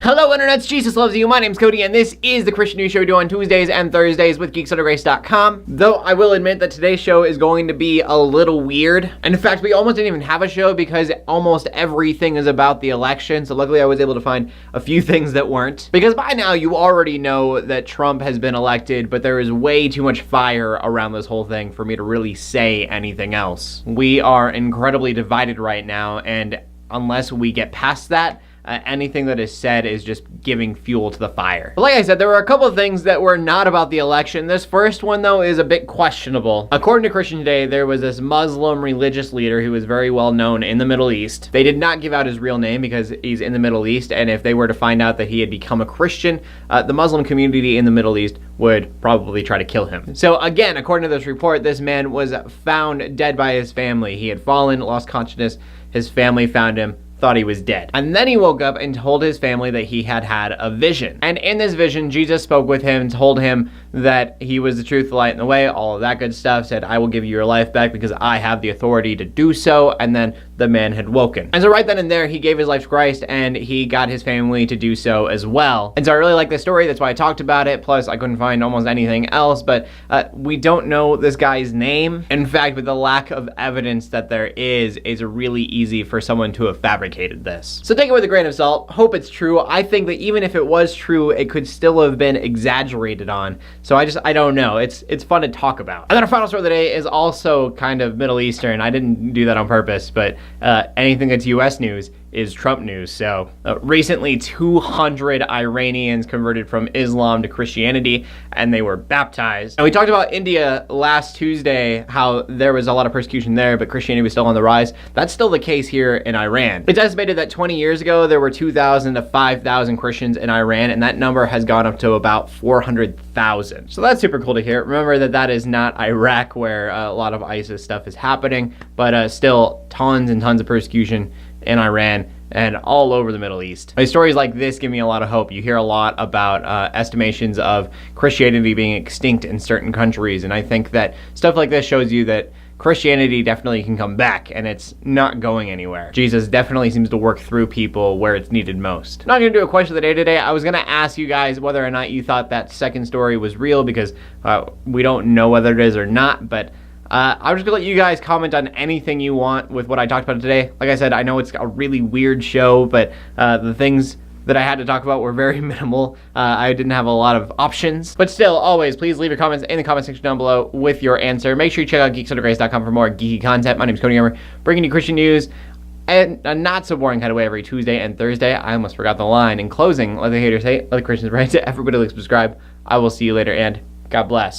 Hello internets, Jesus loves you. My name's Cody and this is the Christian News Show we do on Tuesdays and Thursdays with geeksondergrace.com. Though I will admit that today's show is going to be a little weird. And in fact, we almost didn't even have a show because almost everything is about the election. So luckily I was able to find a few things that weren't. Because by now you already know that Trump has been elected, but there is way too much fire around this whole thing for me to really say anything else. We are incredibly divided right now, and unless we get past that, anything that is said is just giving fuel to the fire. But like I said, there were a couple of things that were not about the election. This first one, though, is a bit questionable. According to Christian Today, there was this Muslim religious leader who was very well known in the Middle East. They did not give out his real name because he's in the Middle East, and if they were to find out that he had become a Christian, the Muslim community in the Middle East would probably try to kill him. So again, according to this report, this man was found dead by his family. He had fallen, lost consciousness. His family found him, thought he was dead. And then he woke up and told his family that he had had a vision. And in this vision, Jesus spoke with him, told him that he was the truth, the light, and the way, all of that good stuff, said, I will give you your life back because I have the authority to do so. And then the man had woken. And so right then and there, he gave his life to Christ and he got his family to do so as well. And so I really like this story. That's why I talked about it. Plus, I couldn't find almost anything else, but we don't know this guy's name. In fact, with the lack of evidence that there is, it's really easy for someone to have fabricated this. So take it with a grain of salt. Hope it's true. I think that even if it was true, it could still have been exaggerated on. So I don't know. It's fun to talk about. And then our final story of the day is also kind of Middle Eastern. I didn't do that on purpose, but anything that's US news is Trump news. So recently 200 Iranians converted from Islam to Christianity and they were baptized. And we talked about India last Tuesday, how there was a lot of persecution there, but Christianity was still on the rise. That's still the case here in Iran. It's estimated that 20 years ago, there were 2,000 to 5,000 Christians in Iran, and that number has gone up to about 400,000. So that's super cool to hear. Remember that that is not Iraq where a lot of ISIS stuff is happening, but still tons and tons of persecution in Iran and all over the Middle East. Stories like this give me a lot of hope. You hear a lot about estimations of Christianity being extinct in certain countries, and I think that stuff like this shows you that Christianity definitely can come back and it's not going anywhere. Jesus definitely seems to work through people where it's needed most. Not gonna do a question of the day today. I was gonna ask you guys whether or not you thought that second story was real because we don't know whether it is or not, but I'm just gonna let you guys comment on anything you want with what I talked about today. Like I said, I know it's a really weird show, but the things that I had to talk about were very minimal. I didn't have a lot of options. But still, always, please leave your comments in the comment section down below with your answer. Make sure you check out geeksondergrace.com for more geeky content. My name is Cody, bringing you Christian news and a not so boring kind of way every Tuesday and Thursday. I almost forgot the line. In closing, let the haters hate, let the Christians write. Everybody like, subscribe. I will see you later, and God bless.